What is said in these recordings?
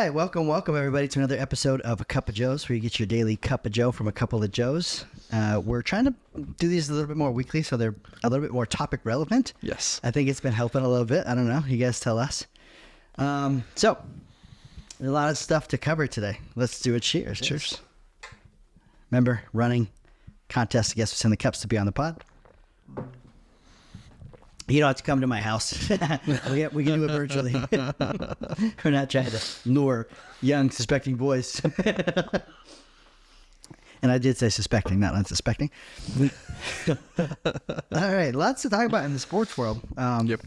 right, welcome everybody to another episode of A Cup of Joes, where you get your daily cup of Joe from a couple of Joes. We're trying to do these a little bit more weekly, so they're a little bit more topic relevant. Yes. I think it's been helping a little bit. I don't know. You guys tell us. So, there's a lot of stuff to cover today. Let's do it. Cheers. Cheers. Remember, running contest to guess what's in the cups to be on the pod. You don't have to come to my house. We can do it virtually. We're not trying to lure young, suspecting boys. And I did say suspecting, not unsuspecting. All right, lots to talk about in the sports world. Yep.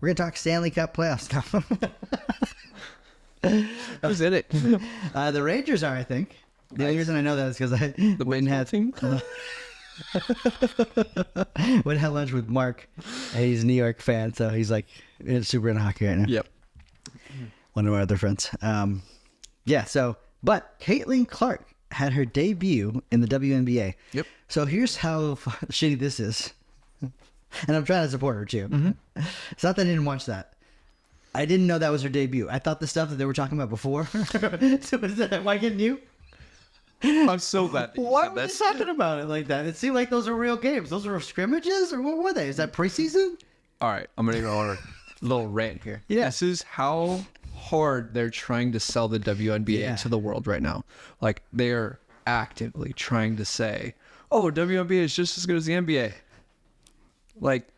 We're going to talk Stanley Cup playoff stuff. Who's in it? The Rangers are, I think. The only reason I know that is because I went and had went had lunch with Mark. And he's a New York fan, so he's like super into hockey right now. Yep. One of our other friends. But Caitlin Clark had her debut in the WNBA. Yep. So here's how shitty this is. And I'm trying to support her too. Mm-hmm. It's not that I didn't watch that. I didn't know that was her debut. I thought the stuff that they were talking about before. So why couldn't you? I'm so glad that you Why said were they this. talking about it like that? It seemed like those are real games. Those were scrimmages, or what were they? Is that preseason? All right, I'm going to go on a little rant here. Yeah. This is how hard they're trying to sell the WNBA to the world right now. Like, they're actively trying to say, oh, WNBA is just as good as the NBA. Like,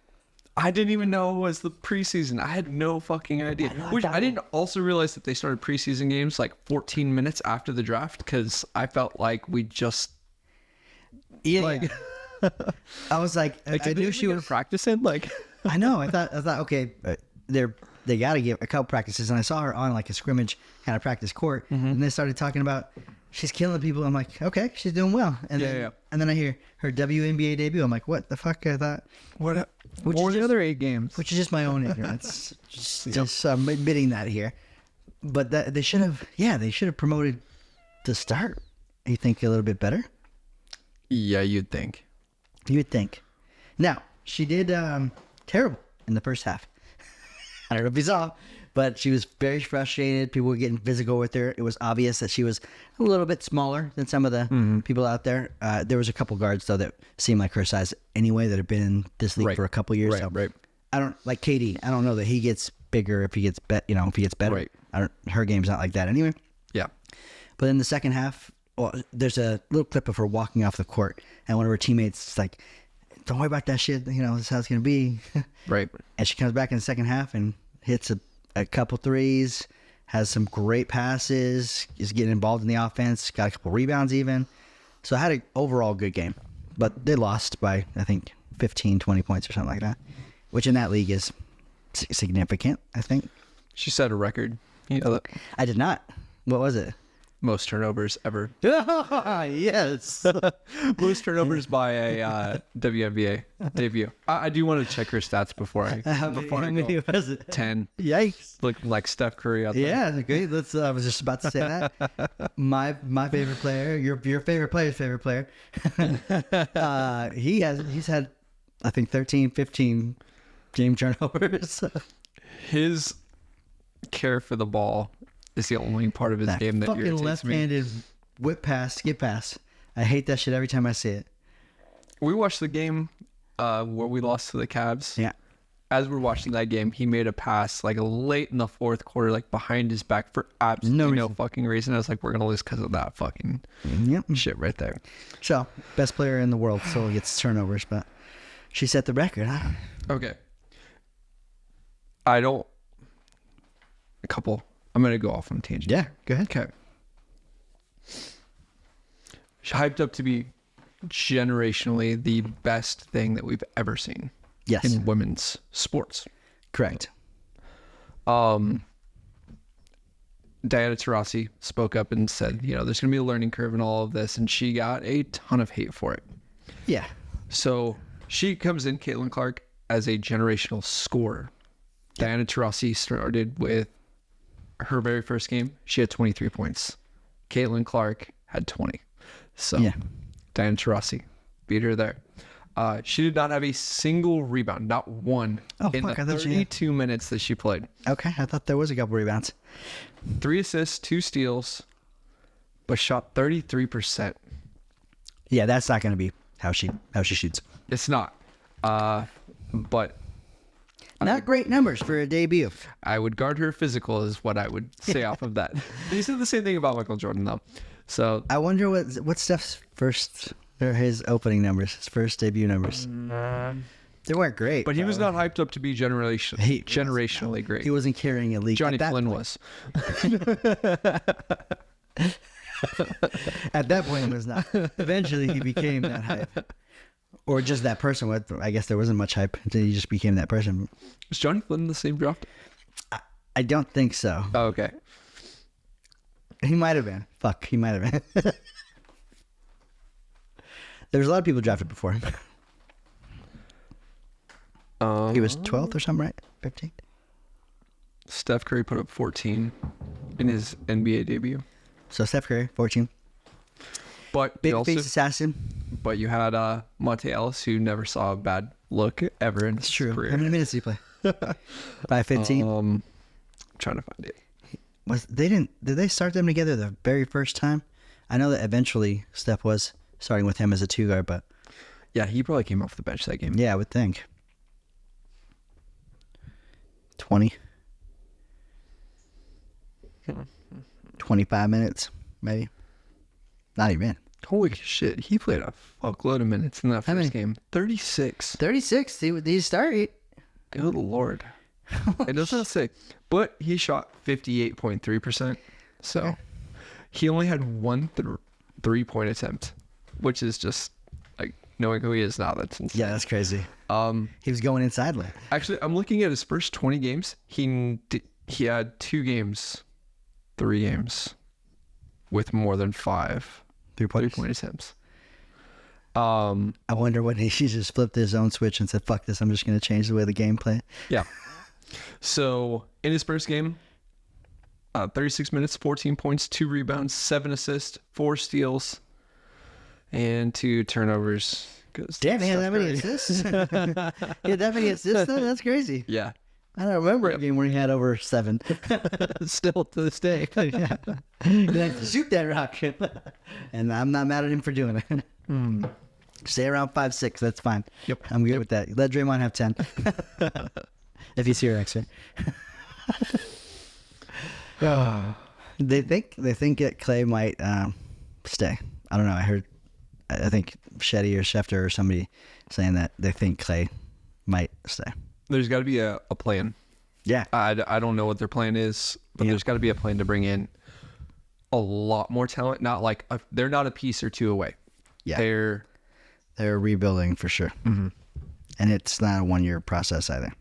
I didn't even know it was the preseason. I had no fucking idea. I didn't also realize that they started preseason games like 14 minutes after the draft, because I felt like we just... Yeah. I was like I knew she was practicing. Like, I know. I thought okay, they got to give a couple practices, and I saw her on like a scrimmage kind of practice court, and they started talking about she's killing people. I'm like, okay, she's doing well. And then I hear her WNBA debut. I'm like, what the fuck? I thought what were the other 8 games? Which is just my own ignorance. just admitting that here. But they should have promoted the start. You think a little bit better? Yeah, you'd think. You would think. Now, she did terrible in the first half. I don't know if you saw, but she was very frustrated. People were getting physical with her. It was obvious that she was a little bit smaller than some of the people out there. There was a couple guards, though, that seemed like her size anyway, that have been in this league for a couple years. Right. I don't like KD. I don't know that he gets bigger if he gets if he gets better. Right. Her game's not like that anyway. Yeah. But in the second half, there's a little clip of her walking off the court, and one of her teammates is like, don't worry about that shit. This is how it's going to be. Right. And she comes back in the second half and hits a couple threes, has some great passes, is getting involved in the offense, got a couple rebounds even. So I had an overall good game. But they lost by, I think, 15, 20 points or something like that, which in that league is significant, I think. She set a record. You know that? I did not. What was it? Most turnovers ever. Yes. Most turnovers by a WNBA debut. I do want to check her stats before I How many was it? 10. Yikes. Looking like Steph Curry out there. Yeah, great. I was just about to say that. My favorite player, your favorite player's favorite player. He's had, I think, 13, 15 game turnovers. His care for the ball is the only part of his game that fucking irritates left-handed me. whip pass, skip pass. I hate that shit every time I see it. We watched the game where we lost to the Cavs. Yeah. As we're watching that game, he made a pass like late in the fourth quarter, like behind his back for absolutely no fucking reason. I was like, we're going to lose because of that fucking shit right there. So, best player in the world still gets turnovers, but she set the record, huh? Okay. I'm going to go off on a tangent. Yeah, go ahead. Okay. She's hyped up to be generationally the best thing that we've ever seen. Yes. In women's sports. Correct. Diana Taurasi spoke up and said, there's going to be a learning curve in all of this, and she got a ton of hate for it. Yeah. So she comes in, Caitlin Clark, as a generational scorer. Yep. Diana Taurasi started with her very first game. She had 23 points. Caitlin Clark had 20. So Diana Taurasi beat her there. She did not have a single rebound, not one, in fuck, I the thought she had. 32 minutes that she played. Okay, I thought there was a couple rebounds. 3 assists, 2 steals, but shot 33%. Yeah, that's not going to be how she shoots. It's not. But Not great numbers for a debut. I would guard her physical is what I would say off of that. They said the same thing about Michael Jordan, though. So I wonder what Steph's first or his opening numbers, his first debut numbers. They weren't great. but he was not hyped up to be generationally great. He wasn't carrying a league. Johnny at that Flynn point. was. At that point, it was not. Eventually, he became that hype. Or just that person. I guess there wasn't much hype until he just became that person. Was Johnny Flynn in the same draft? I don't think so. Oh, okay. He might have been. Fuck, he might have been. There's a lot of people drafted before him. He was 12th or something, right? 15th? Steph Curry put up 14 in his NBA debut. So Steph Curry, 14. But Big you face assassin. But you had Monte Ellis, who never saw a bad look ever in his True. career. How many minutes did he play? By 15? I'm trying to find it. Did they start them together the very first time? I know that eventually Steph was starting with him as a 2 guard, but Yeah, he probably came off the bench that game. yeah, I would think. 20. 25 minutes, maybe. Not even. Holy shit, he played a fuckload of minutes in that How many? first game. 36. 36. Did he start? Good lord. It doesn't say. But he shot 58.3%. So Okay. he only had one 3-point attempt, which is just like knowing who he is now. That's insane. Yeah, that's crazy. He was going inside lane. Actually, I'm looking at his first 20 games. He had 3 games with more than 5 3-point. 3-point attempts. I wonder when he just flipped his own switch and said, fuck this, I'm just going to change the way the game play. Yeah. So in his first game, 36 minutes, 14 points, 2 rebounds, 7 assists, 4 steals, and 2 turnovers. Damn, he had that many assists? He had that many assists, though? That's crazy. Yeah. I don't remember a game where he had over 7. Still to this day. Yeah. You have to shoot that rock. And I'm not mad at him for doing it. Stay around 5'6", that's fine. Yep. I'm good with that. Let Draymond have 10. If he's here, actually. They think that Clay might stay. I don't know. I think Shetty or Schefter or somebody saying that they think Clay might stay. There's got to be a plan. Yeah. I don't know what their plan is, but there's got to be a plan to bring in a lot more talent. Not like they're not a piece or 2 away. Yeah. They're rebuilding for sure. Mm-hmm. And it's not a 1-year process either.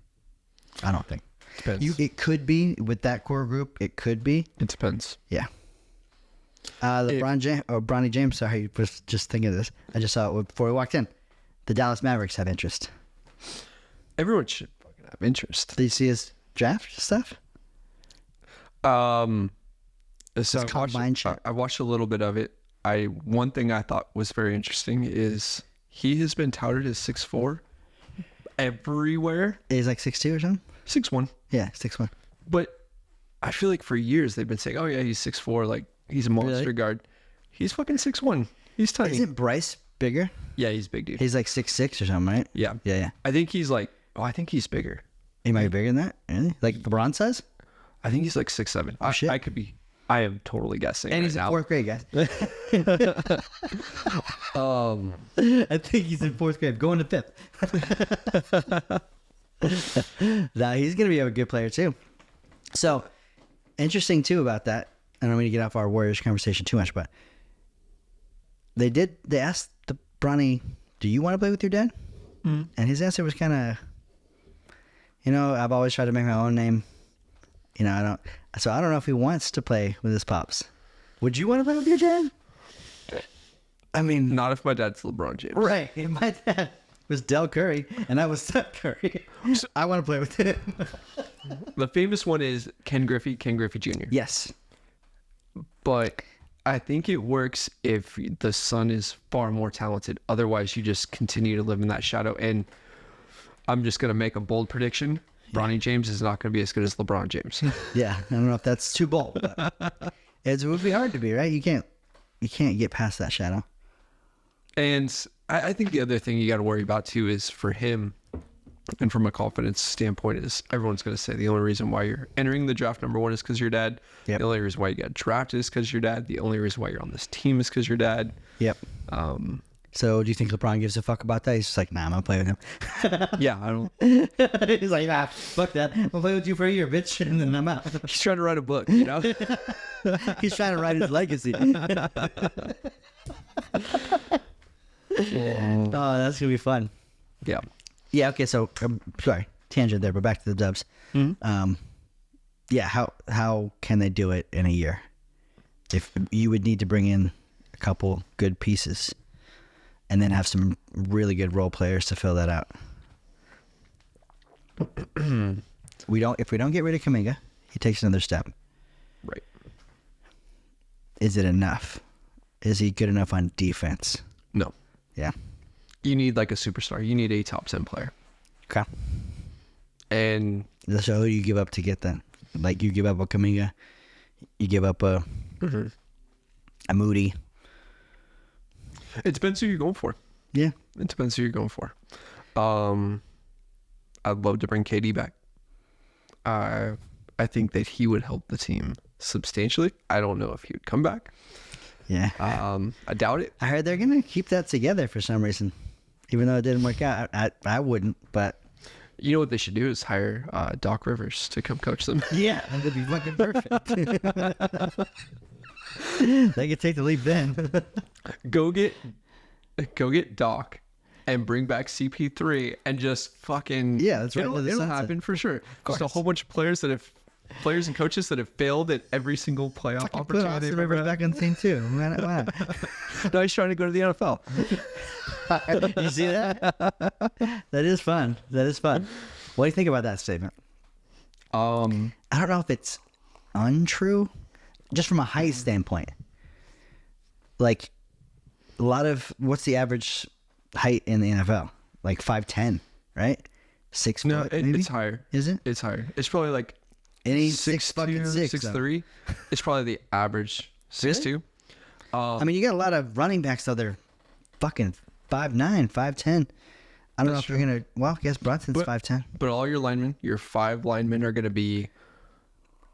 I don't think. Depends. It could be with that core group. It could be. It depends. Yeah. Bronny James. Sorry, was just thinking of this. I just saw it before we walked in. The Dallas Mavericks have interest. Everyone should fucking have interest. Did you see his draft stuff? So I watched a little bit of it. One thing I thought was very interesting is he has been touted as 6'4" everywhere. He's like 6'2" or something. 6'1". Yeah, 6'1". But I feel like for years they've been saying, "Oh yeah, he's 6'4", like he's a monster Really? guard." He's fucking 6'1". He's tiny. Isn't Bryce bigger? Yeah, he's a big dude. He's like 6'6" or something, right? Yeah. Yeah. I think he's like. Oh, I think he's bigger. He might be bigger than that. Really? Like LeBron size? I think he's like 6'7". Shit. I could be. I am totally guessing. And right he's in now. 4th grade, guys. I think he's in 4th grade, going to 5th. Nah, he's gonna be a good player too. So interesting too about that. I don't mean to get off our Warriors conversation too much, but they asked the Bronny, "Do you want to play with your dad?" Mm-hmm. And his answer was kind of, I've always tried to make my own name. I don't know if he wants to play with his pops. Would you want to play with your dad? I mean, Not if my dad's LeBron James. right. My dad was Del Curry, and I was Steph Curry. I want to play with him. The famous one is Ken Griffey Jr. Yes. But I think it works if the son is far more talented. Otherwise, you just continue to live in that shadow. And I'm just going to make a bold prediction. Bronny James is not going to be as good as LeBron James. Yeah, I don't know if that's too bold. But it would be hard to be, right? You can't get past that shadow. And I think the other thing you got to worry about too is for him, and from a confidence standpoint, is everyone's going to say the only reason why you're entering the draft number one is because your dad. Yep. The only reason why you got drafted is because your dad. The only reason why you're on this team is because your dad. Yep. So do you think LeBron gives a fuck about that? He's just like, nah, I'm gonna play with him. Yeah, I don't. He's like, nah, fuck that. I'll play with you for a year, bitch, and then I'm out. He's trying to write a book, you know. He's trying to write his legacy. Oh, that's gonna be fun. Yeah. Yeah. Okay. So, sorry, tangent there, but back to the Dubs. Mm-hmm. Yeah. How can they do it in a year? If you would need to bring in a couple good pieces, and then have some really good role players to fill that out. If we don't get rid of Kuminga, he takes another step. Right. Is it enough? Is he good enough on defense? No. Yeah. You need like a superstar. You need a top 10 player. Okay. And So who do you give up to get that? Like you give up a Kuminga, you give up a Moody. it depends who you're going for. Yeah. It depends who you're going for. I'd love to bring KD back. I think that he would help the team substantially. I don't know if he would come back. Yeah. I doubt it. I heard they're gonna keep that together for some reason, even though it didn't work out. I wouldn't, but You know what they should do is hire Doc Rivers to come coach them. yeah, that'd be fucking perfect. They could take the leap then. Go get Doc and bring back CP3 and just fucking Yeah, that's right. It'll happen for sure. Just a whole bunch of players and coaches that have failed at every single playoff Put opportunity. Austin they've ever Rivers had. back on the team too. Why not? Now he's trying to go to the NFL. You see that? That is fun. That is fun. What do you think about that statement? I don't know if it's untrue, just from a height standpoint. Like, a lot of what's the average height in the NFL? Like 5'10", right? 6 No, foot, maybe? it's higher. Is it? It's higher. It's probably like It ain't 6'6". 6'3". It's probably the average 6'2". I mean, you got a lot of running backs though. They're fucking 5'9", 5'10". I don't know if you're gonna. Well, I guess Brunson's 5'10". But all your linemen, your 5 linemen, are gonna be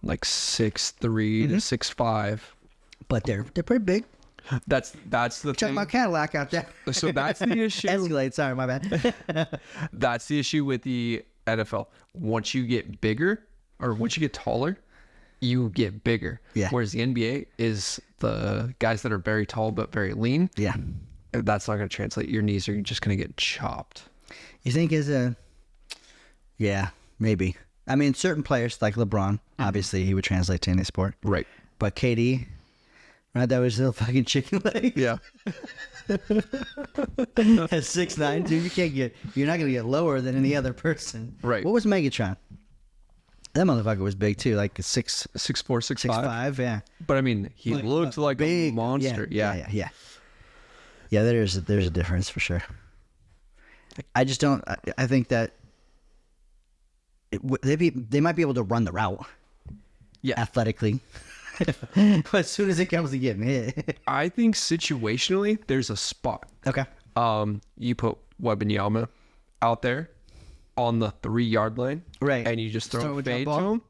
like 6'3" to 6'5". But they're pretty big. That's the Check thing. my Cadillac out there. So that's the issue. Escalade. Sorry, my bad. That's the issue with the NFL. Once you get bigger, or once you get taller, you get bigger. Yeah. Whereas the NBA is the guys that are very tall but very lean. Yeah. That's not going to translate. Your knees are just going to get chopped. You think yeah, maybe. I mean, certain players like LeBron, obviously he would translate to any sport. Right. But KD, right? That was little fucking chicken leg. Yeah. At 6'9", dude, you're not gonna get lower than any other person. Right. What was Megatron? That motherfucker was big too, like 6'4", 6'4", 6'5". 6'5", yeah. But I mean, he looked like a monster. Yeah. Yeah, there's a difference for sure. I just don't. I think that they might be able to run the route. Yeah. Athletically. But as soon as it comes to getting hit. I think situationally, there's a spot. Okay. You put Wembanyama out there on the 3-yard line, Right. and you just throw a a fade jump to ball. him.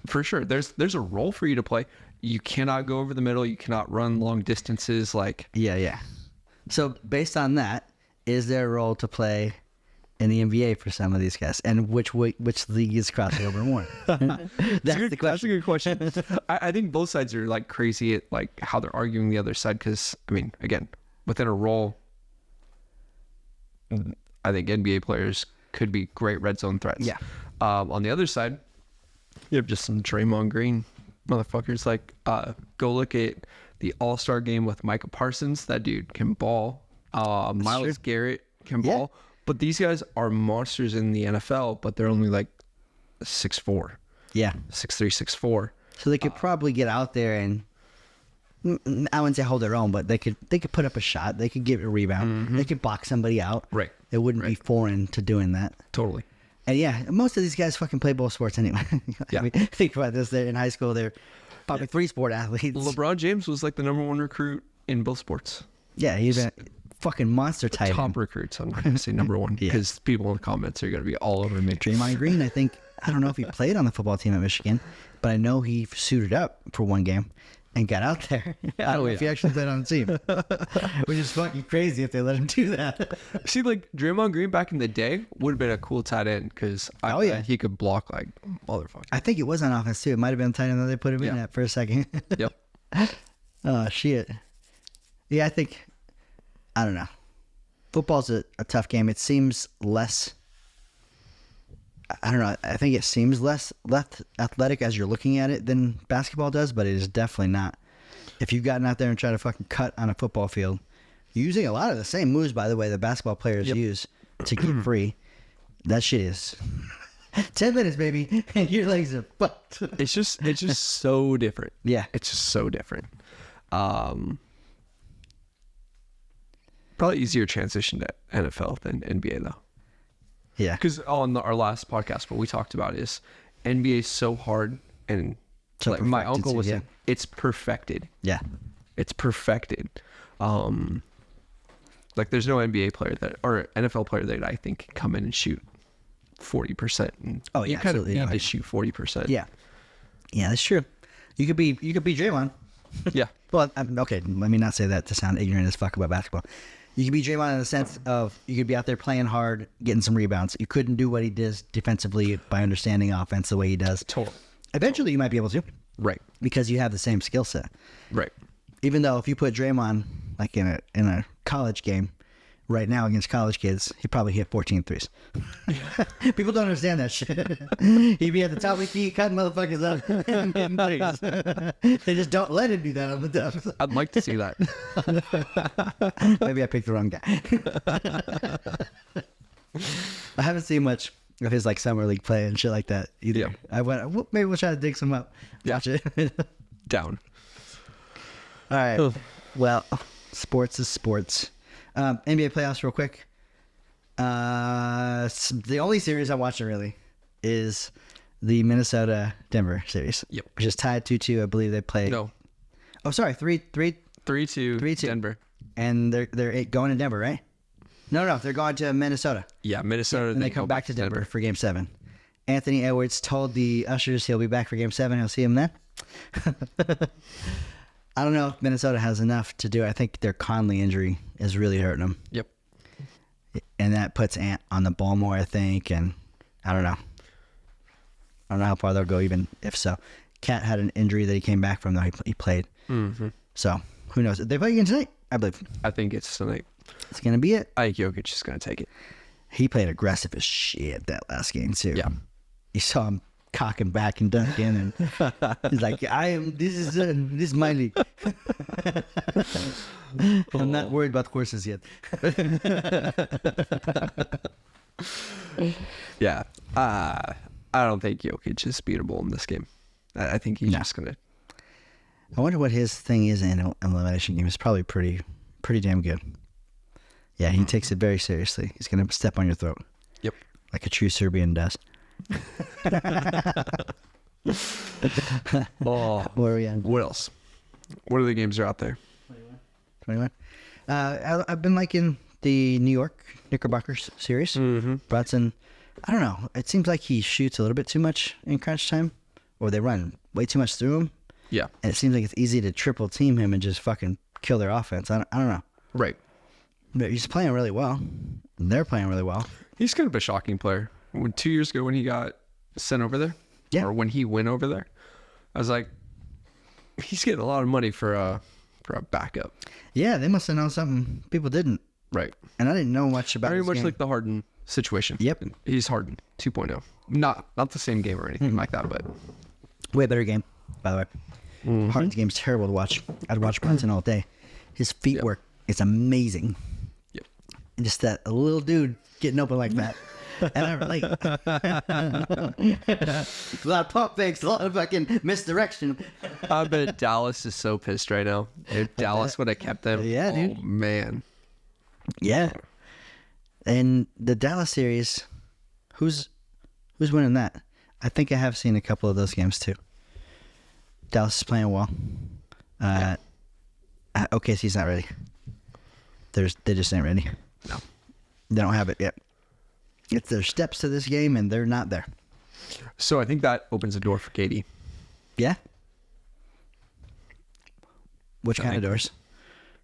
For sure, there's a role for you to play. You cannot go over the middle. You cannot run long distances. Like, Yeah. So based on that, is there a role to play in the NBA for some of these guys, and which league is crossing over more? That's the question. That's a good question. I think both sides are like crazy at like how they're arguing the other side. Because I mean, again, within a role, I think NBA players could be great red zone threats. Yeah. On the other side, you have just some Draymond Green motherfuckers. Like, go look at the All-Star game with Micah Parsons. That dude can ball. Myles Garrett can ball. But these guys are monsters in the NFL, but they're only like 6'4", Yeah. 6'3", 6'4". So they could probably get out there and I wouldn't say hold their own, but they could put up a shot. They could get a rebound. They could box somebody out. Right. It wouldn't be foreign to doing that. Totally. And yeah, most of these guys fucking play both sports anyway. Yeah. I mean, think about this. They're in high school. They're probably 3-sport athletes. LeBron James was like the #1 recruit in both sports. Yeah, he's a fucking monster tight end. Top recruits. I'm not going to say #1 because people in the comments are going to be all over me. Draymond Green, I don't know if he played on the football team at Michigan, but I know he suited up for one game and got out there. I don't know if he actually played on the team, which is fucking crazy if they let him do that. See, like Draymond Green back in the day would have been a cool tight end because he could block like motherfucker. I think it was on offense too. It might have been tight end that they put him in at for a second. Yep. Oh shit. Yeah, I don't know. Football's a tough game. It seems less. I don't know. I think it seems less athletic as you're looking at it than basketball does, but it is definitely not. If you've gotten out there and tried to fucking cut on a football field, you're using a lot of the same moves, by the way, the basketball players use to get free. That shit is 10 minutes, baby, and your legs are fucked. It's just so different. Yeah. It's just so different. Probably easier transition to NFL than NBA though. Yeah. Because on our last podcast, what we talked about is NBA is so hard, and So like my perfected uncle too, was yeah. saying, it's perfected. Yeah. It's perfected. Like there's no NBA player or NFL player that I think can come in and shoot 40%. Oh, yeah, you kind of absolutely. need to shoot 40%. Yeah. Yeah, that's true. You could be Draymond. Yeah. Well, okay, let me not say that to sound ignorant as fuck about basketball. You could be Draymond in the sense of you could be out there playing hard, getting some rebounds. You couldn't do what he does defensively by understanding offense the way he does. Totally. Eventually, you might be able to. Right. Because you have the same skill set. Right. Even though if you put Draymond like in a college game right now against college kids, he'd probably hit 14 threes. People don't understand that shit. He'd be at the top of the key, cutting motherfuckers up and hitting threes. They just don't let him do that on the dubs. I'd like to see that. Maybe I picked the wrong guy. I haven't seen much of his like summer league play and shit like that either. Yeah. I went, well, maybe we'll try to dig some up. Watch it. Down. All right. Ugh. Well, sports is sports. NBA playoffs real quick. The only series I'm watching really is the Minnesota-Denver series. Yep. Which is tied 2-2. I believe they play. No. Oh, sorry. 3-2. 3-2 Denver. And they're going to Denver, right? No. They're going to Minnesota. Yeah, Minnesota. And they come back to Denver for Game 7. Anthony Edwards told the ushers he'll be back for Game 7. He'll see him then. I don't know if Minnesota has enough to do it. I think their Conley injury is really hurting them. Yep. And that puts Ant on the ball more, I think. And I don't know. I don't know how far they'll go, even if so. Cat had an injury that he came back from, though he played. Mm-hmm. So who knows? They play again tonight, I believe. I think it's tonight. It's going to be it. I think Jokic is going to take it. He played aggressive as shit that last game, too. Yeah. You saw him cocking back and dunking, and he's like, this is my league. I'm not worried about horses yet. Yeah. I don't think Jokic is beatable in this game. I think he's just going to. I wonder what his thing is in an elimination game. It's probably pretty damn good. Yeah, he takes it very seriously. He's going to step on your throat. Yep. Like a true Serbian does. Oh, Where are we at? what else? What other games are out there? 21. I've been liking the New York Knickerbockers series. Mm-hmm. Brunson, I don't know. It seems like he shoots a little bit too much in crunch time, or they run way too much through him. Yeah. And it seems like it's easy to triple team him and just fucking kill their offense. I don't know. Right. But he's playing really well. They're playing really well. He's kind of a shocking player. 2 years ago when he got sent over there, or when he went over there, I was like, he's getting a lot of money for a backup. Yeah, they must have known something people didn't. Right. And I didn't know much about Very this much game. like the Harden situation. Yep. He's Harden 2.0. Not the same game or anything like that, but Way better game, by the way. Mm-hmm. Harden's game's terrible to watch. I'd watch Brunson all day. His feet Yep. work is amazing. Yep. And just that little dude getting open like that. And I relate. A lot of pump fakes, a lot of fucking misdirection. I bet Dallas is so pissed right now. If Dallas would have kept them, Yeah, dude. Oh man. Yeah. And the Dallas series, who's winning that? I think I have seen a couple of those games too. Dallas is playing well. OKC's not ready. They just ain't ready. No. They don't have it yet. It's their steps to this game, and they're not there. So I think that opens a door for Katie. Yeah? Which kind of doors?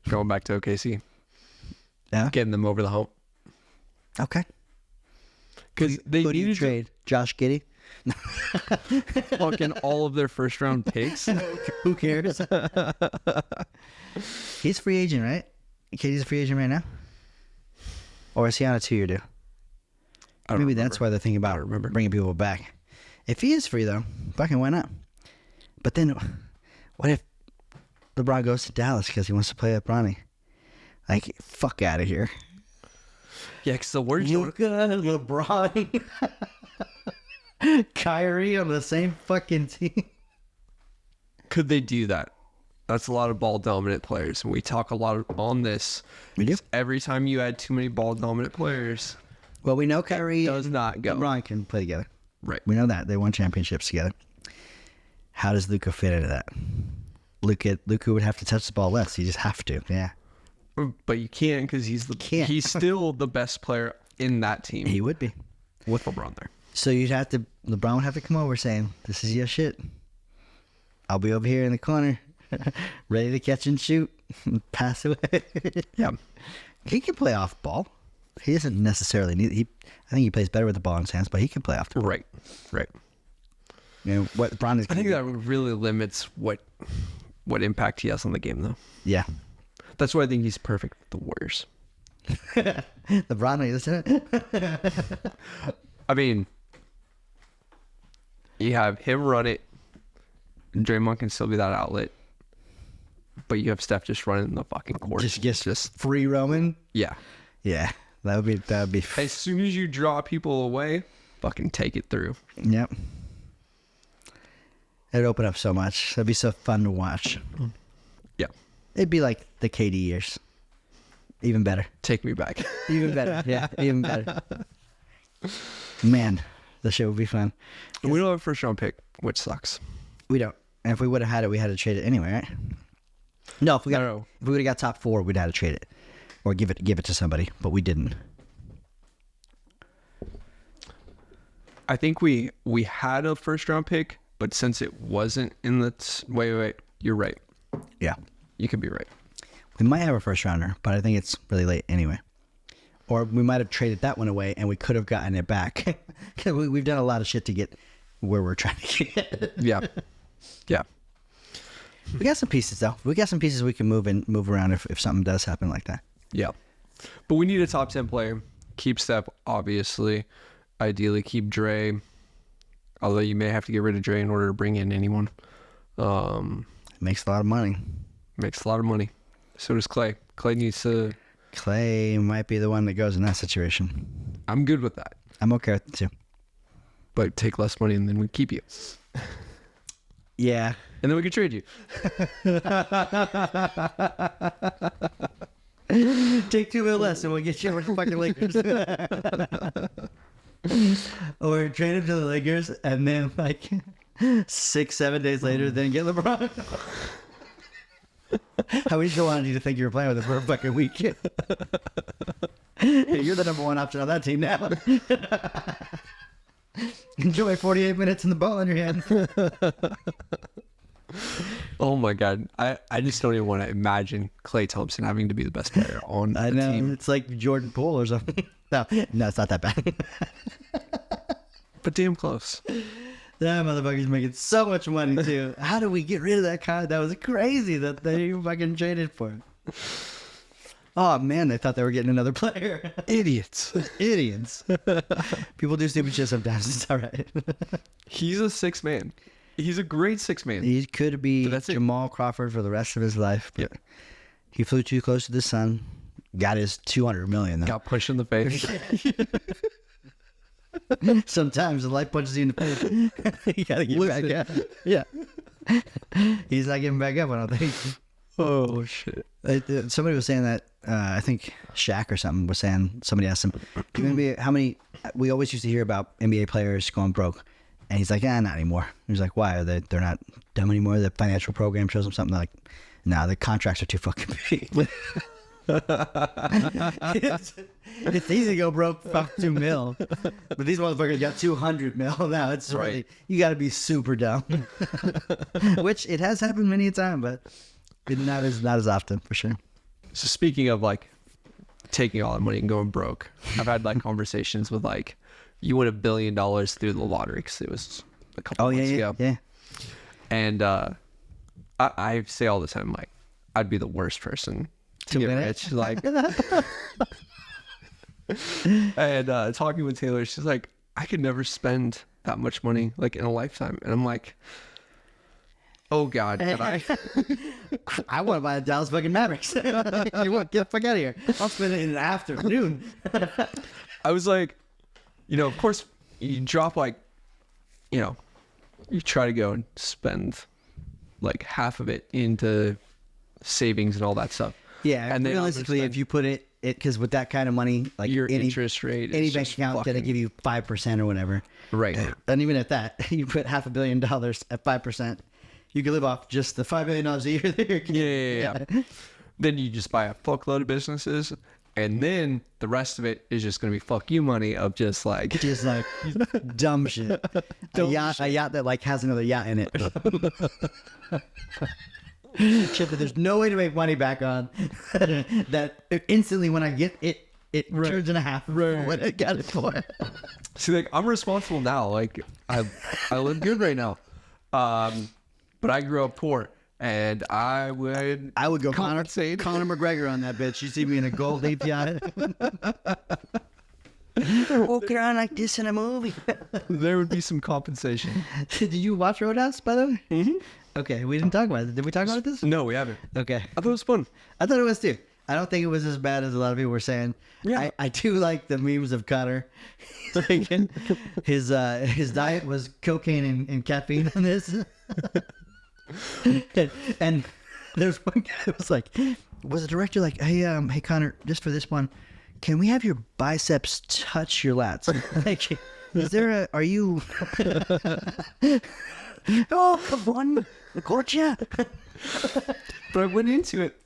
Going back to OKC. Yeah? Getting them over the hump. Okay. Because they Who do you needed trade? Josh Giddey? fucking all of their first round picks. Who cares? He's free agent, right? Katie's a free agent right now? Or is he on a 2-year deal? Maybe that's why they're thinking about bringing people back. If he is free, though, fucking why not? But then, what if LeBron goes to Dallas because he wants to play with Bronny? Like, fuck out of here. Yeah, because the words Luka, LeBron, Kyrie on the same fucking team. could they do that? That's a lot of ball dominant players, and we talk a lot on this. We do. Every time you add too many ball dominant players, Well, we know Kyrie does not go. LeBron can play together. Right. We know that. They won championships together. How does Luka fit into that? Luka would have to touch the ball less. You just have to. Yeah. But you can't because he's still the best player in that team. He would be. With LeBron there. So LeBron would have to come over saying, this is your shit. I'll be over here in the corner, ready to catch and shoot, pass away. Yeah. He can play off ball. He doesn't necessarily need. I think he plays better with the ball in his hands, but he can play off the ball. Right. You know what LeBron is. I think that really limits what impact he has on the game, though. Yeah. That's why I think he's perfect with the Warriors. LeBron, are you listening? I mean, you have him run it. Draymond can still be that outlet, but you have Steph just running the fucking court. Just free roaming. Yeah. Yeah, that would be. As soon as you draw people away, fucking take it through. Yep. It'd open up so much. It'd be so fun to watch. Yeah. It'd be like the KD years. Even better. Take me back. Even better. Yeah, even better. Man, the show would be fun. We don't have a first round pick, which sucks. We don't. And if we would have had it, we had to trade it anyway, right? No, if we would have got top 4, we'd have to trade it. Or give it to somebody, but we didn't. I think we had a first round pick, but since it wasn't in the wait, you're right. Yeah. You could be right. We might have a first rounder, but I think it's really late anyway. Or we might have traded that one away and we could have gotten it back. We've done a lot of shit to get where we're trying to get. Yeah. Yeah. We got some pieces though. We got some pieces we can move around if something does happen like that. Yeah. But we need a top 10 player. Keep Steph, obviously. Ideally, keep Dre. Although you may have to get rid of Dre in order to bring in anyone. It makes a lot of money. Makes a lot of money. So does Clay. Clay needs to... Clay might be the one that goes in that situation. I'm good with that. I'm okay with it too. But take less money and then we keep you. Yeah. And then we can trade you. Take $2 million less and we'll get you over to fucking Lakers. Or trade him to the Lakers and then 6-7 days later then get LeBron. How we just wanted you to think you were playing with him for a fucking week. Hey, you're the number one option on that team now. Enjoy 48 minutes in the ball in your hand. Oh my God. I just don't even want to imagine Klay Thompson having to be the best player on the team. It's like Jordan Poole or something. No, it's not that bad. But damn close. That motherfucker's making so much money too. How do we get rid of that guy? That was crazy that they fucking traded for him. Oh man, they thought they were getting another player. Idiots. Idiots. People do stupid shit sometimes. It's all right. He's a 6 man. He's a great 6 man. He could be That's Jamal Crawford for the rest of his life. But Yeah. he flew too close to the sun. Got his $200 million though. Got pushed in the face. Sometimes the life punches you in the face. You gotta get back up. Yeah. He's not getting back up, I don't think. Oh shit. Somebody was saying that, I think Shaq or something was saying, somebody asked him, how many, we always used to hear about NBA players going broke. And he's like, not anymore. He's like, why? They're not dumb anymore? The financial program shows them something. They're like, nah, the contracts are too fucking big. It's easy to go broke, fuck 2 mil, but these motherfuckers got 200 mil now. It's Right. really, you got to be super dumb, which it has happened many a time, but not as often for sure. So speaking of like taking all that money and going broke, I've had like conversations with like, you win $1 billion through the lottery, because it was a couple months ago. Yeah. And I say all the time, like, I'd be the worst person to get win it? rich. Like, and talking with Taylor, she's like, I could never spend that much money like in a lifetime. And I'm like, oh God, can I? I want to buy the Dallas fucking Mavericks. You want, get the fuck out of here. I'll spend it in an afternoon. I was like, of course, you drop like, you try to go and spend like half of it into savings and all that stuff. Yeah, and then realistically, if you put it because with that kind of money, like your any interest rate, any is bank just account going to fucking- give you 5% or whatever. right. And even at that, you put $500 million at 5%, you can live off just the $5 million a year that you're getting. Yeah. Then you just buy a fuckload of businesses, and then the rest of it is just going to be fuck you money of just like Just like dumb shit. A yacht that like has another yacht in it. Shit that there's no way to make money back on. That instantly when I get it, it turns into half of what I got it for. see, like I'm responsible now. Like I live good right now, but I grew up poor, and I would go Conor compensate. McGregor on that bitch. You see me in a gold ape yacht. Walking around like this in a movie. There would be some compensation. Did you watch Roadhouse, by the way? Mm-hmm. Okay, we didn't talk about it. Did we talk about this? No, we haven't. Okay. I thought it was fun. I thought it was too. I don't think it was as bad as a lot of people were saying. Yeah. I do like the memes of Connor. His diet was cocaine and caffeine on this. and there's one guy that was like, was the director like, hey Connor, just for this one, can we have your biceps touch your lats? Like, is there are you oh, come on, gotcha. But I went into it.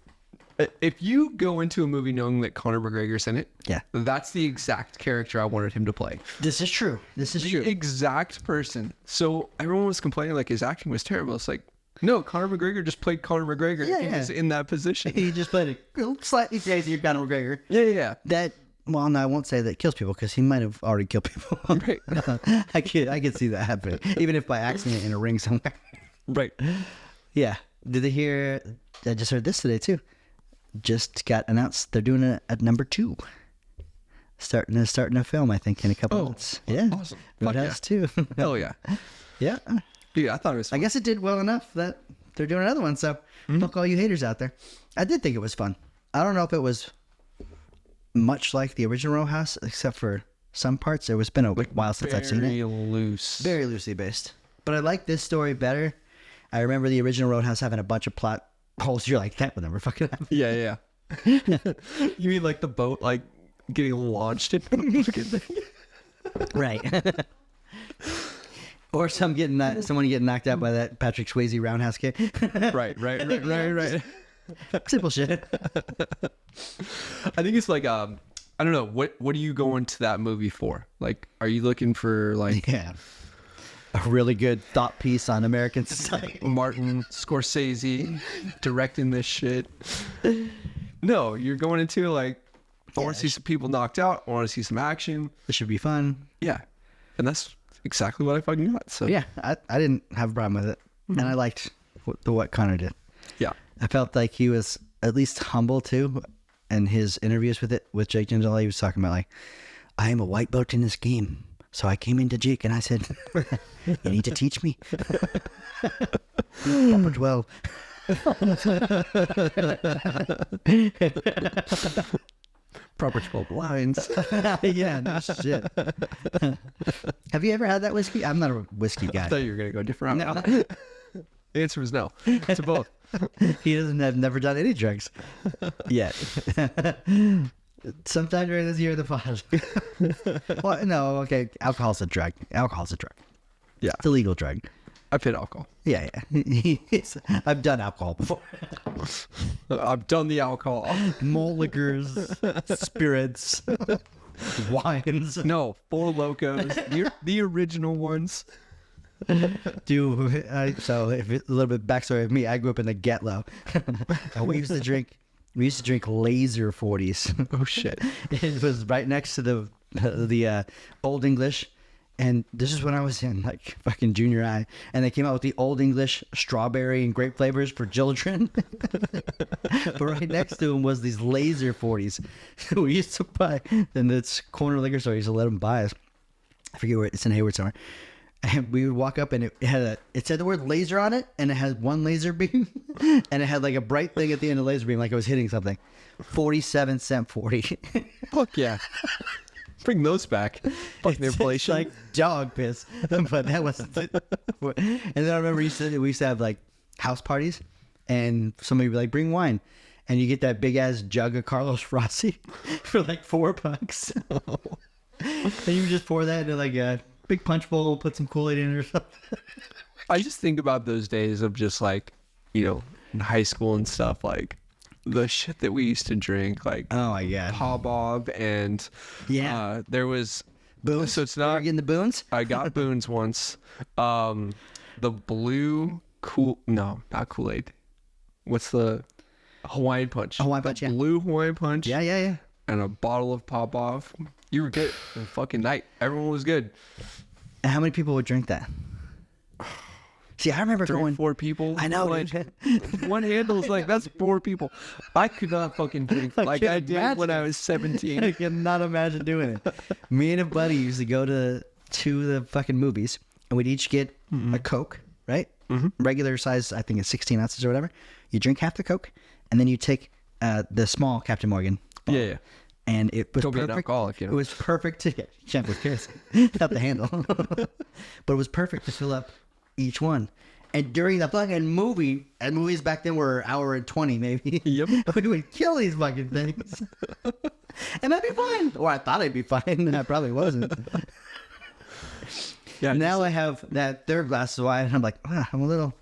If you go into a movie knowing that Conor McGregor's in it, Yeah. that's the exact character I wanted him to play. This is true. This is true. The exact person. So everyone was complaining like his acting was terrible. It's like, no, Conor McGregor just played Conor McGregor. Yeah, He yeah. was in that position. He just played a slightly crazier Conor McGregor. Yeah. That, well, no, I won't say that kills people because he might have already killed people. Right. I could see that happening, even if by accident in a ring somewhere. Right. Yeah. Did they hear? I just heard this today too. Just got announced they're doing it at number 2. Starting a film, I think, in a couple months. Yeah. awesome. Fuck Roadhouse 2. Hell yeah. Yeah. Dude, I thought it was I fun. guess it did well enough that they're doing another one. So fuck all you haters out there. I did think it was fun. I don't know if it was much like the original Roadhouse, except for some parts. It's been a while since I've seen it. Very loose. Very loosely based. But I like this story better. I remember the original Roadhouse having a bunch of plot holes. You're like, that would never fucking happen. Yeah. You mean like the boat like getting launched in Right. Or someone getting knocked out by that Patrick Swayze roundhouse kick. Right. Simple shit. I think it's like I don't know, what do you go into that movie for? Like, are you looking for like Yeah. A really good thought piece on American society. Martin Scorsese directing this shit? No, you're going into like, I want to see some people knocked out. I want to see some action. This should be fun. Yeah, and that's exactly what I fucking got. So Yeah, I didn't have a problem with it. And I liked what Connor did. yeah. I felt like he was at least humble too. And his interviews with Jake Gyllenhaal, he was talking about like, I am a white belt in this game. So I came into Jake and I said, you need to teach me. Number 12. Proper 12 lines. Yeah, no shit. Have you ever had that whiskey? I'm not a whiskey I guy. thought you were going to go a different route. No. The answer was no to both. He doesn't have never done any drugs yet. Sometime during this year, the pod. Well, no, okay. Alcohol's a drug. Alcohol's a drug. Yeah. It's a legal drug. I've hit alcohol. Yeah, yeah. I've done alcohol before. I've done the alcohol. Malt liquors, spirits, wines. No, Four Locos. The original ones. So if a little bit backstory of me, I grew up in the ghetto. And we used to drink laser 40s. Oh shit. It was right next to the Old English, and this is when I was in like fucking junior high, and they came out with the Old English strawberry and grape flavors for children. But right next to them was these laser 40s. We used to buy in this corner liquor store. We used to let them buy us. I forget where it's in Hayward somewhere. And we would walk up, and it said the word laser on it, and it had one laser beam, and it had like a bright thing at the end of the laser beam, like it was hitting something. 47-cent 40. Fuck yeah. Bring those back. Fuck the inflation. It's like dog piss. But that wasn't it. And then I remember we used to have like house parties, and somebody would be like, bring wine. And you get that big ass jug of Carlos Rossi for like $4. And you just pour that into like a big punch bowl, put some Kool-Aid in it or something. I just think about those days of just like, in high school and stuff, like the shit that we used to drink, like Oh my god. Paw Bob, and Yeah. there was Boons. So it's You ever not. getting the boons? I got Boone's once. The blue no, not Kool-Aid. What's the Hawaiian Punch? Hawaiian Punch, yeah. Blue Hawaiian Punch. Yeah, yeah, yeah. And a bottle of Pop Off. You were good the fucking night. Everyone was good. And how many people would drink that? See, I remember 3 or going. 4 people. I know. Like, Dude. one handle is like, that's 4 people. I could not fucking drink like I can't did when imagine. I was 17. I cannot imagine doing it. Me and a buddy used to go to the fucking movies, and we'd each get a Coke, right? Regular size, I think it's 16 ounces or whatever. You drink half the Coke, and then you take the small Captain Morgan. Yeah, yeah. And it was Don't be an perfect. alcoholic, It was perfect to get. Yeah, with kids, not the handle. But it was perfect to fill up each one. And during the fucking movie, and movies back then were an hour and 20 maybe. Yep. We would kill these fucking things. And I'd be fine. Or I thought I'd be fine, and I probably wasn't. Yeah. Now I have that third glass of wine, and I'm like, I'm a little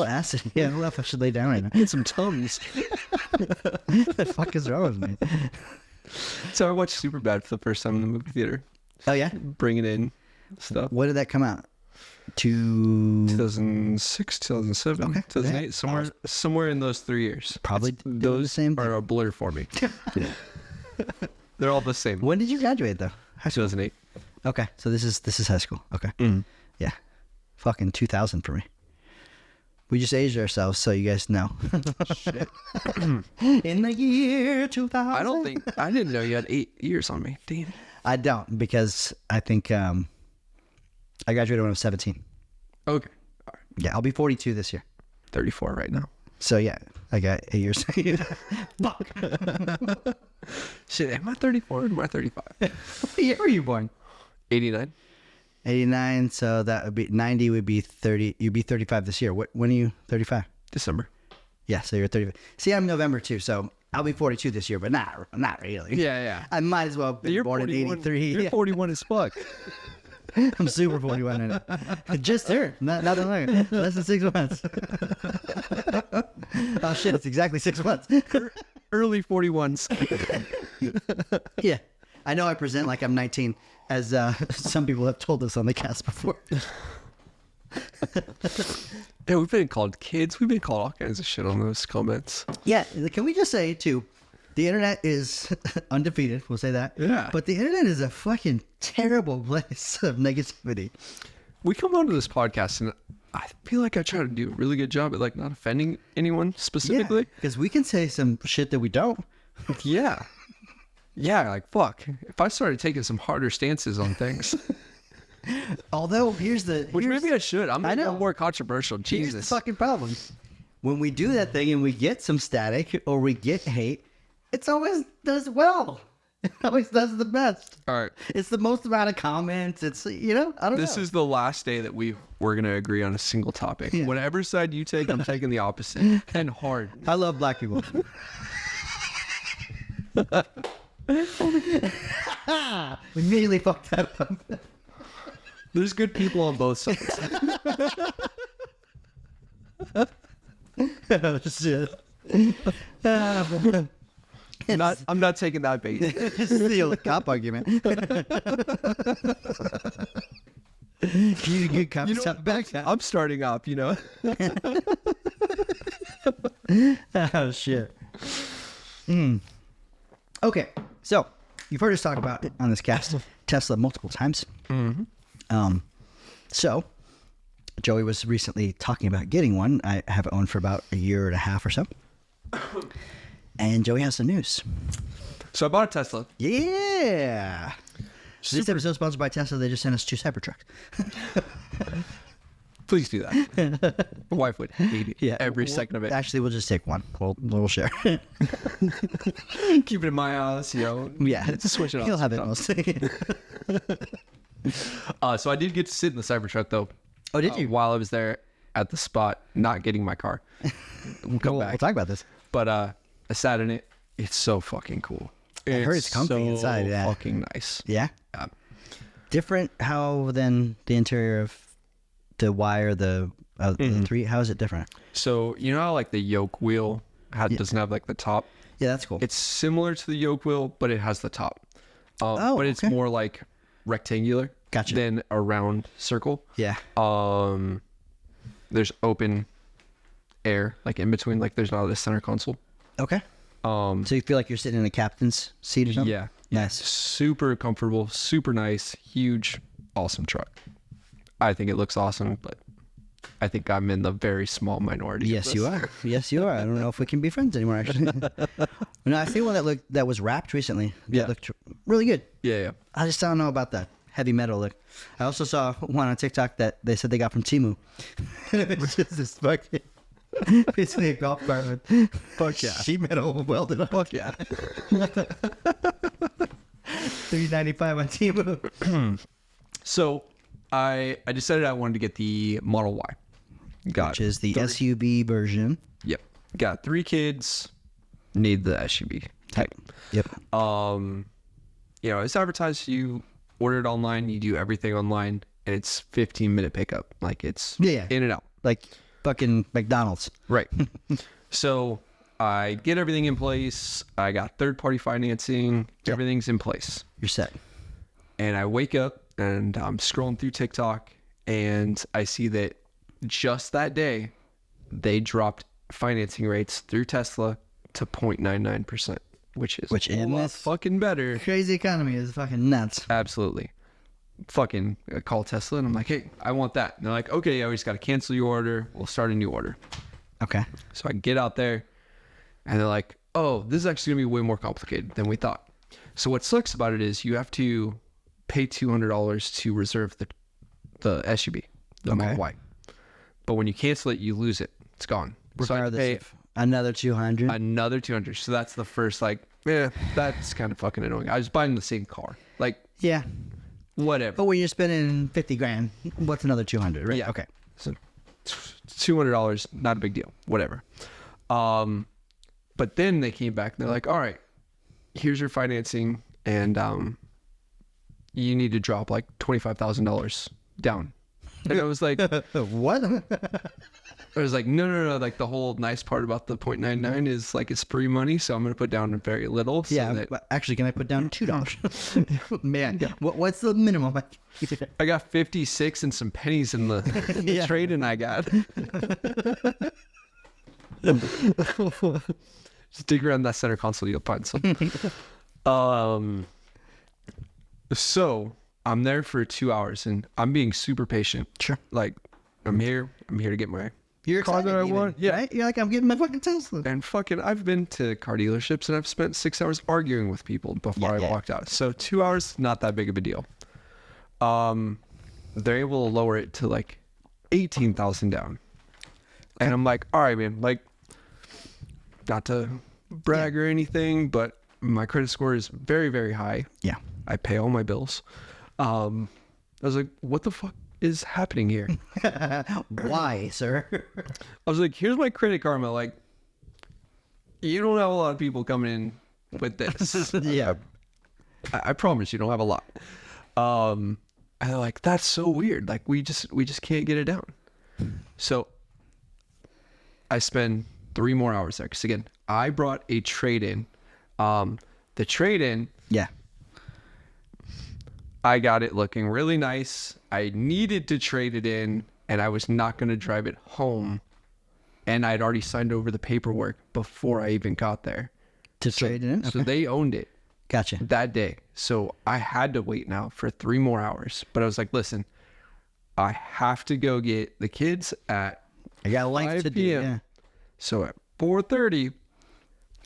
acid. Yeah, I don't know if I should lay down right now. get some Tums. What the fuck is wrong with me? So I watched Superbad for the first time in the movie theater. Oh, yeah? Bringing in stuff. When did that come out? 2006, 2007, Okay. 2008, Yeah. somewhere in those 3 years. Probably It's- doing those the same thing. are a blur for me. They're all the same. When did you graduate, though? 2008. Okay, so this is high school. Okay. Mm. Yeah. Fucking 2000 for me. We just aged ourselves, so you guys know. Shit. In the year 2000. I didn't know you had 8 years on me. Damn. I don't, because I think I graduated when I was 17. Okay. All right. Yeah, I'll be 42 this year. 34 right now. So yeah, I got 8 years. Fuck. Shit, am I 34 or am I 35? What year were you born? 89. 89, so that would be 90 would be 30. You'd be 35 this year. When are you 35? December. Yeah, so you're 35. See, I'm November too, so I'll be 42 this year, but not really. Yeah, yeah. I might as well be born in 83. You're Yeah. 41 as fuck. I'm super 41 in it. Just here. Not long. Less than 6 months. Oh shit, it's exactly 6 months. Early 41s. Yeah. I know I present like I'm 19, as some people have told us on the cast before. Yeah, we've been called kids. We've been called all kinds of shit on those comments. Yeah, can we just say too, the internet is undefeated, we'll say that. Yeah. But the internet is a fucking terrible place of negativity. We come onto this podcast and I feel like I try to do a really good job at like not offending anyone specifically. Because we can say some shit that we don't. Yeah. Yeah, like fuck. If I started taking some harder stances on things, Although, here's maybe I should. I'm I know. more controversial. Here's the Jesus. fucking problem. When we do that thing and we get some static or we get hate, it's always does well. It always does the best. All right. It's the most amount of comments. It's, you know, I don't know. This is the last day that we're going to agree on a single topic. Yeah. Whatever side you take, I'm taking the opposite. And hard. I love black people. We immediately fucked that up. There's good people on both sides. Oh, shit. I'm not taking that bait. This is the old cop argument. You need a good cop. You know, back. I'm starting up, you know. Oh, shit. Okay, so you've heard us talk about it on this cast Tesla multiple times. So Joey was recently talking about getting one. I have owned for about a year and a half or so. And Joey has some news. So I bought a Tesla. Yeah. So this episode is sponsored by Tesla. They just sent us 2 Cybertrucks. Please do that. My wife would hate it every second of it. Actually, we'll just take one. We'll share. Keep it in my house, you know. Yeah. Just switch it off. He'll have it mostly. So I did get to sit in the Cybertruck, though. Oh, did you? While I was there at the spot, not getting my car. We'll come back. We'll talk about this. But I sat in it. It's so fucking cool. I heard it's comfy so inside. Yeah. Fucking nice. Yeah. Yeah. Different how than the interior of the Y or the 3? How is it different? So you know how like the yoke wheel doesn't have like the top? Yeah, that's cool. It's similar to the yoke wheel, but it has the top. But it's okay. more like rectangular Gotcha. than a round circle. Yeah. There's open air like in between, like there's not a center console. Okay. So you feel like you're sitting in a captain's seat or something? Yeah. Nice. Super comfortable, super nice, huge, awesome truck. I think it looks awesome, but I think I'm in the very small minority. Yes, you are. Yes, you are. I don't know if we can be friends anymore, actually. No, I see one that was wrapped recently. That looked really good. Yeah. I just don't know about that heavy metal look. I also saw one on TikTok that they said they got from Temu. It's just this fucking, basically a golf cart with sheet metal welded up. Fuck yeah. $395 on Temu. So I decided I wanted to get the Model Y. Which is the SUV version. Yep. Got 3 kids. Need the SUV type. Yep. You know, it's advertised. You order it online. You do everything online, and it's 15-minute pickup. Like it's Yeah. in and out. Like fucking McDonald's. Right. So I get everything in place. I got third-party financing. Yep. Everything's in place. You're set. And I wake up and I'm scrolling through TikTok, and I see that just that day they dropped financing rates through Tesla to 0.99%, which is a in lot this fucking better. crazy economy is fucking nuts. Absolutely. Fucking call Tesla and I'm like, hey, I want that. And they're like, okay, yeah, we just got to cancel your order. We'll start a new order. Okay. So I get out there and they're like, oh, this is actually going to be way more complicated than we thought. So what sucks about it is you have to pay $200 to reserve the SUV, the Model Y. But when you cancel it, you lose it. It's gone. Regardless so I pay of another 200. another 200. So that's the first that's kind of fucking annoying. I was buying the same car. Like, Yeah. whatever. But when you're spending 50 grand, what's another 200, right? Yeah. Okay. So $200, not a big deal. Whatever. But then they came back and they're like, all right, here's your financing, and you need to drop like $25,000 down. And I was like, What? I was like, no. Like the whole nice part about the 0.99 is like it's free money, so I'm gonna put down very little. So Yeah. that But actually, can I put down $2? Man, what's the minimum? I got 56 and some pennies in the, Yeah. trade-in I got. Just dig around that center console, you'll find some. So I'm there for 2 hours and I'm being super patient. Sure. Like I'm here to get my You're car excited that I even, want. Yeah. Right? You're like, I'm getting my fucking Tesla. And fucking, I've been to car dealerships and I've spent 6 hours arguing with people before I walked out. So 2 hours, not that big of a deal. They're able to lower it to like 18,000 down. And I'm like, all right, man, like, not to brag or anything, but my credit score is very, very high. Yeah. I pay all my bills. I was like, what the fuck is happening here? Why, sir? I was like, here's my Credit Karma. Like, you don't have a lot of people coming in with this. Yeah. I promise you don't have a lot. And they're like, that's so weird. Like, we just can't get it down. So I spend 3 more hours there. Because again, I brought a trade-in. The trade-in, Yeah. I got it looking really nice. I needed to trade it in, and I was not going to drive it home. And I'd already signed over the paperwork before I even got there. To trade it in? So they owned it Gotcha. that day. So I had to wait now for 3 more hours. But I was like, listen, I have to go get the kids at I got life 5 to do. p.m. Yeah. So at 4:30,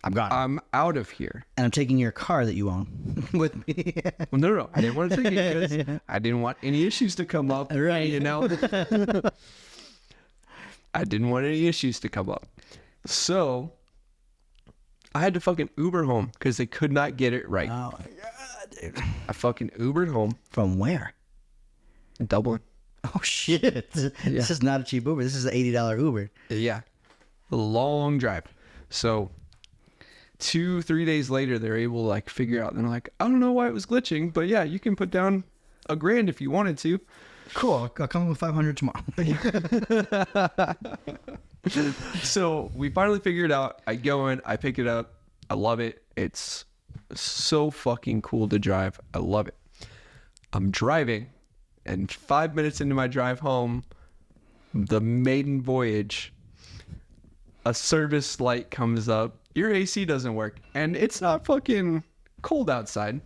I'm gone. I'm out of here. And I'm taking your car that you own with me. Well, no. I didn't want to take it because I didn't want any issues to come up. Right. You know? I didn't want any issues to come up. So I had to fucking Uber home because they could not get it right. Oh my god, dude. I fucking Ubered home From where? in Dublin. Oh shit. This is not a cheap Uber. This is an $80 Uber. Yeah. A long drive. So 2-3 days later, they're able to like figure out. And they're like, I don't know why it was glitching, but yeah, you can put down $1,000 if you wanted to. Cool. I'll come with 500 tomorrow. So we finally figured it out. I go in, I pick it up. I love it. It's so fucking cool to drive. I love it. I'm driving, and 5 minutes into my drive home, the maiden voyage, a service light comes up. Your AC doesn't work, and it's not fucking cold outside.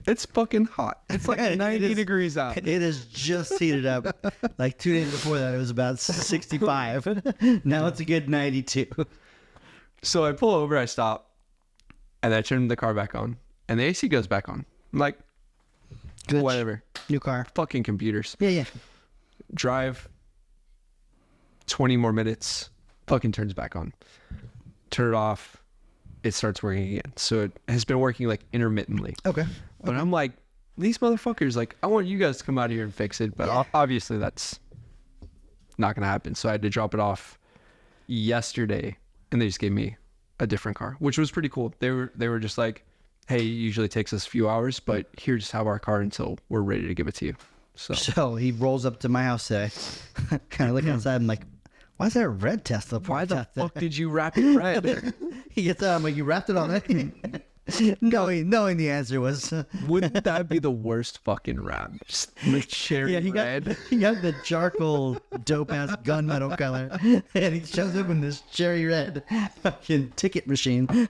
It's fucking hot. It's like 90 degrees out. It is just heated up. Like 2 days before that, it was about 65. Now it's a good 92. So I pull over, I stop, and I turn the car back on, and the AC goes back on. I'm like, Good. whatever. New car. Fucking computers. Yeah. Drive 20 more minutes, fucking turns back on. Turn it off, it starts working again. So it has been working like intermittently. Okay. But I'm like, these motherfuckers, like, I want you guys to come out here and fix it. But obviously that's not going to happen. So I had to drop it off yesterday, and they just gave me a different car, which was pretty cool. They were just like, hey, it usually takes us a few hours, but here, just have our car until we're ready to give it to you. So he rolls up to my house today, kind of looking outside. I'm like, why is there a red Tesla? Why the fuck did you wrap it red? He gets out. I'm like, you wrapped it already? knowing the answer was, Wouldn't that be the worst fucking wrap? Just the cherry yeah, he red. got the charcoal dope ass gunmetal color, and he shows up in this cherry red fucking ticket machine. I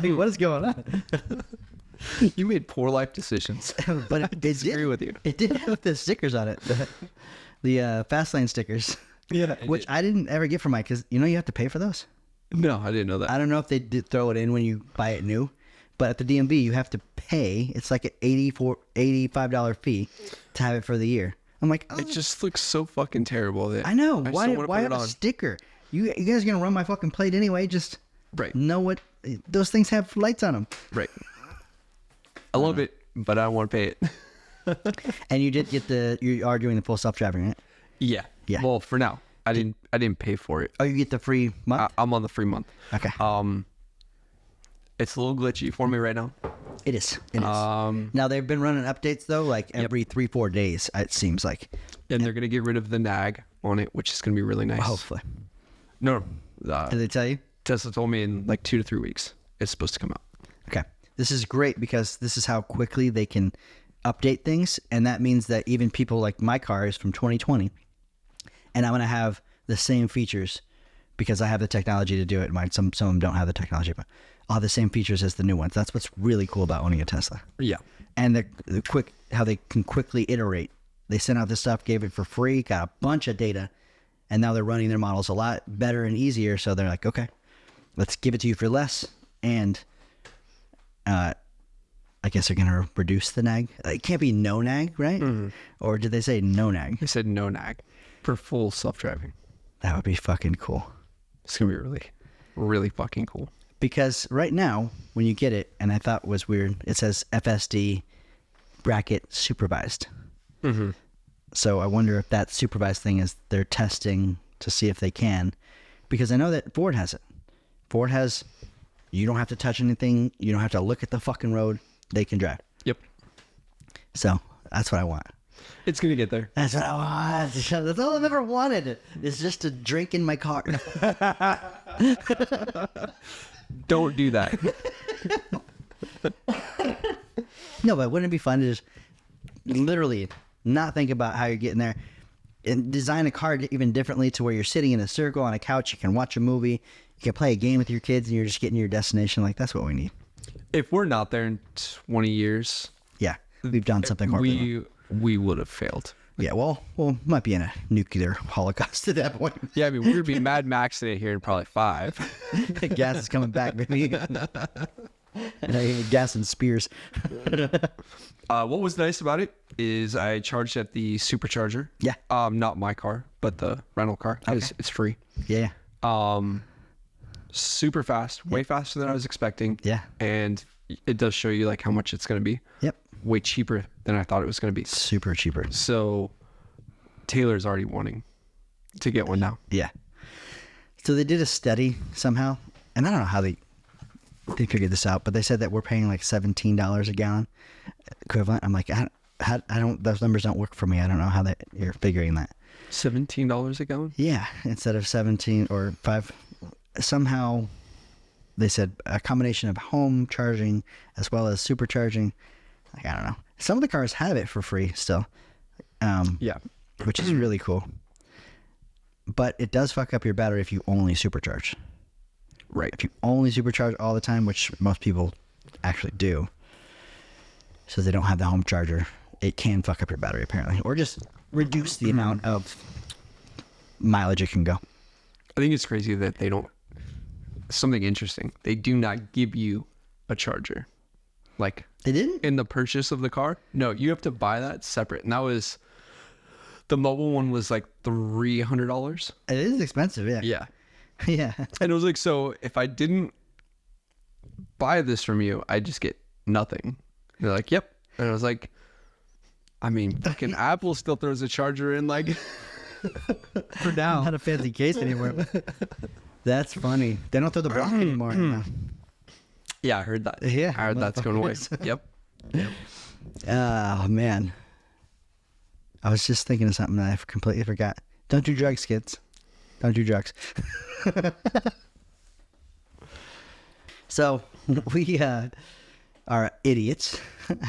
mean, what is going on? You made poor life decisions. But it Disagree with you. It did have the stickers on it, the fast lane stickers. Yeah, Which I didn't ever get for mine because you have to pay for those. No, I didn't know that. I don't know if they did throw it in when you buy it new, but at the DMV you have to pay. It's like an $85 fee to have it for the year. I'm like, oh, It just looks so fucking terrible. That I know. just Why don't wanna put have it a on. sticker? You guys are gonna run my fucking plate anyway. Just Right. know what those things have lights on them. Right. I love it, but I don't want to pay it. And you did get you are doing the full self driving, right? Yeah. Yeah. Well, for now, I didn't pay for it. Oh, you get the free month. I'm on the free month. Okay. It's a little glitchy for me right now. It is. Now they've been running updates though, like every 3-4 days. It seems like. And they're gonna get rid of the nag on it, which is gonna be really nice. Hopefully. No, Did they tell you? Tesla told me in like 2 to 3 weeks it's supposed to come out. Okay. This is great because this is how quickly they can update things, and that means that even people like my car is from 2020, and I'm gonna have the same features because I have the technology to do it. Some of them don't have the technology, but I'll have the same features as the new ones. That's what's really cool about owning a Tesla. Yeah. And the quick how they can quickly iterate. They sent out this stuff, gave it for free, got a bunch of data, and now they're running their models a lot better and easier. So they're like, okay, let's give it to you for less, and I guess they're gonna reduce the nag. It can't be no nag, right? Mm-hmm. Or did they say no nag? They said no nag for full self-driving. That would be fucking cool. It's gonna be really, really fucking cool. Because right now, when you get it, and I thought was weird, it says FSD bracket supervised. Mm-hmm. So I wonder if that supervised thing is they're testing to see if they can. Because I know that Ford has it. Ford has, you don't have to touch anything. You don't have to look at the fucking road. They can drive. Yep. So that's what I want. It's going to get there. That's what I want. That's all I've ever wanted. Is just to drink in my car. Don't do that. No, but wouldn't it be fun to just literally not think about how you're getting there and design a car even differently to where you're sitting in a circle on a couch, you can watch a movie, you can play a game with your kids, and you're just getting to your destination. Like, that's what we need. If we're not there in 20 years, Yeah, we've done something horrible. we would have failed. Yeah, well, might be in a nuclear holocaust at that point. Yeah, I mean, we're going to be Mad Max today here in probably 5. Gas is coming back, baby. Gas and spears. What was nice about it is I charged at the supercharger. Yeah. Not my car, but the rental car. Okay. It's free. Yeah. Super fast, way faster than I was expecting. Yeah. And it does show you like how much it's going to be. Yep. Way cheaper than I thought it was going to be. Super cheaper. So Taylor's already wanting to get one now. Yeah. So they did a study somehow, and I don't know how they figured this out, but they said that we're paying like $17 a gallon equivalent. I'm like, I don't, those numbers don't work for me. I don't know how you're figuring that. $17 a gallon? Yeah. Instead of 17 or 5, somehow they said a combination of home charging as well as supercharging. Like, I don't know. Some of the cars have it for free still. Yeah. Which is really cool. But it does fuck up your battery if you only supercharge. Right. If you only supercharge all the time, which most people actually do, so they don't have the home charger, it can fuck up your battery apparently, or just reduce the amount of mileage it can go. I think it's crazy that they don't. Something interesting. They do not give you a charger. Like, They didn't? in the purchase of the car? No, you have to buy that separate. And that was, the mobile one was like $300. It is expensive, yeah. Yeah. Yeah. And it was like, so if I didn't buy this from you, I just get nothing. And they're like, yep. And I was like, I mean, fucking Apple still throws a charger in, like, for now. Not a fancy case anymore. That's funny. They don't throw the block anymore. No. Yeah, I heard that. Yeah, I heard that's going away. Yep. Oh, man. I was just thinking of something that I completely forgot. Don't do drugs, kids. Don't do drugs. So we are idiots,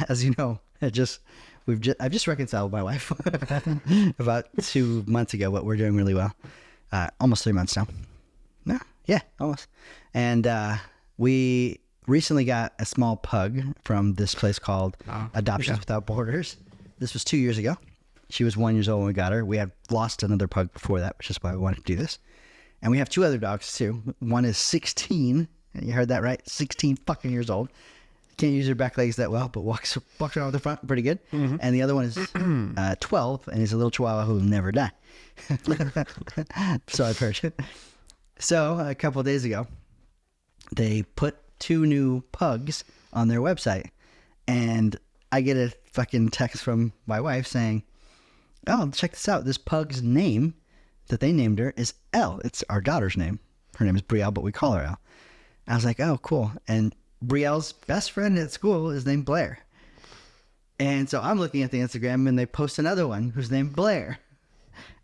as you know. I've just reconciled with my wife about 2 months ago, but we're doing really well. Almost 3 months now. No, yeah, almost. And we recently got a small pug from this place called Adoptions Without Borders. This was 2 years ago. She was 1 year old when we got her. We had lost another pug before that, which is why we wanted to do this. And we have 2 other dogs too. One is 16. You heard that right? 16 fucking years old. Can't use her back legs that well, but walks around with the front pretty good. Mm-hmm. And the other one is 12, and he's a little chihuahua who will never die. So I've heard. So a couple of days ago, they put 2 new pugs on their website, and I get a fucking text from my wife saying, "Oh, check this out. This pug's name that they named her is Elle. It's our daughter's name. Her name is Brielle, but we call her Elle." I was like, "Oh, cool." And Brielle's best friend at school is named Blair. And so I'm looking at the Instagram, and they post another one who's named Blair.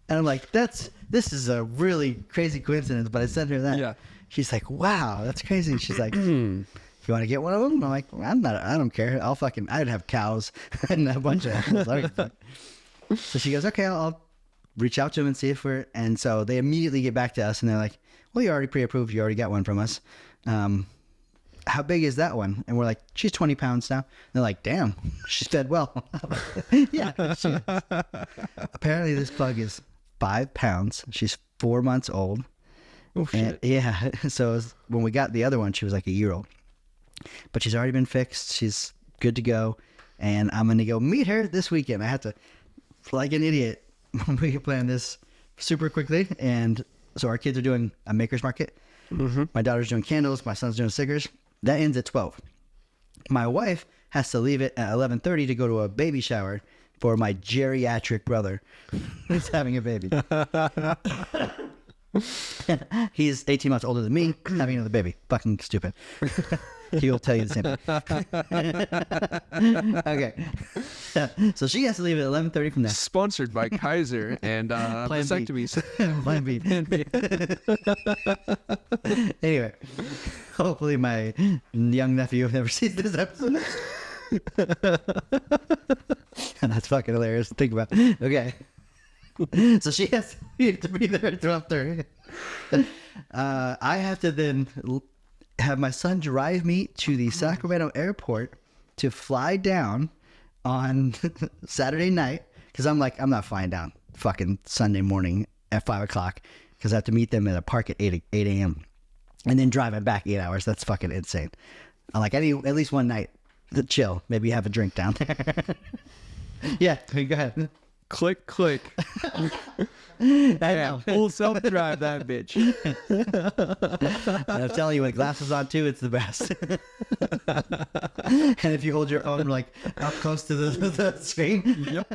And I'm like, this is a really crazy coincidence, but I sent her that. Yeah. She's like, "Wow, that's crazy." She's like, "If you want to get one of them?" I'm like, I don't care. I'd have cows and a bunch of animals. I don't give a fuck. So she goes, "Okay, I'll reach out to them and see if we're," and so they immediately get back to us and they're like, "Well, you're already pre-approved. You already got one from us. How big is that one?" And we're like, "She's 20 pounds now." And they're like, "Damn, she's fed well." Yeah. She is. Apparently this pug is 5 pounds. She's 4 months old. Oh, shit. And, yeah. So when we got the other one, she was like a year old. But she's already been fixed. She's good to go. And I'm going to go meet her this weekend. I have to, like an idiot, we can plan this super quickly. And so our kids are doing a maker's market My daughter's doing candles. My son's doing stickers. That ends at 12. My wife has to leave it at 11:30 to go to a baby shower for my geriatric brother who's having a baby. He's 18 months older than me, having another baby. Fucking stupid. He'll tell you the same thing. Okay. So she has to leave at 11:30 from there. Sponsored by Kaiser and vasectomies. Plan B. Anyway, hopefully my young nephew never sees this episode. And that's fucking hilarious to think about. Okay. So she has to be there at 12:30. I have to then have my son drive me to the Sacramento airport to fly down on Saturday night, because I'm like, I'm not flying down fucking Sunday morning at 5 o'clock because I have to meet them at a park at 8 a.m. and then driving back 8 hours. That's fucking insane. I'm like, I need at least one night to chill, maybe have a drink down there. Yeah, go ahead. Click, click. Yeah, full self-drive that bitch. And I'm telling you, with glasses on too, it's the best. And if you hold your phone like up close to the screen,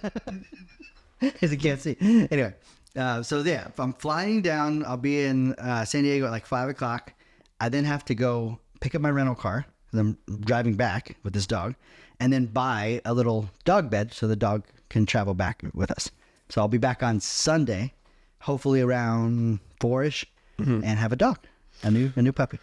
because you can't see. Anyway, so yeah, if I'm flying down, I'll be in San Diego at like 5 o'clock. I then have to go pick up my rental car, because I'm driving back with this dog, and then buy a little dog bed so the dog can travel back with us. So I'll be back on Sunday, hopefully around 4-ish, and have a dog, a new puppy.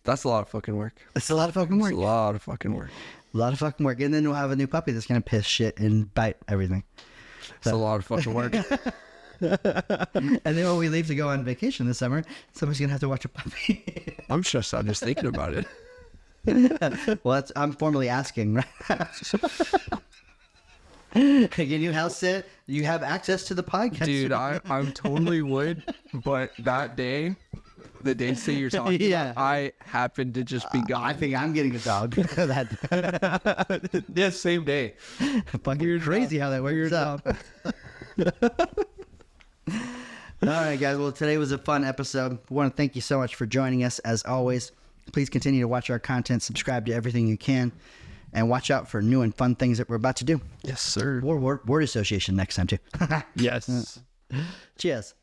That's a lot of fucking work. It's a lot of fucking work. It's a lot of fucking work. A lot of fucking work. And then we'll have a new puppy that's going to piss shit and bite everything. It's a lot of fucking work. And then when we leave to go on vacation this summer, somebody's going to have to watch a puppy. I'm stressed out just thinking about it. Well, I'm formally asking, right? Can you house sit? You have access to the podcast. Dude, I'm totally would, but that day, the dates that you're talking about, I happened to just be gone. I think I'm getting a dog. Yeah, same day. Fucking crazy how that works out. All right, guys. Well, today was a fun episode. We want to thank you so much for joining us. As always, please continue to watch our content, subscribe to everything you can, and watch out for new and fun things that we're about to do. Yes, sir. Word association next time, too. Yes. Cheers.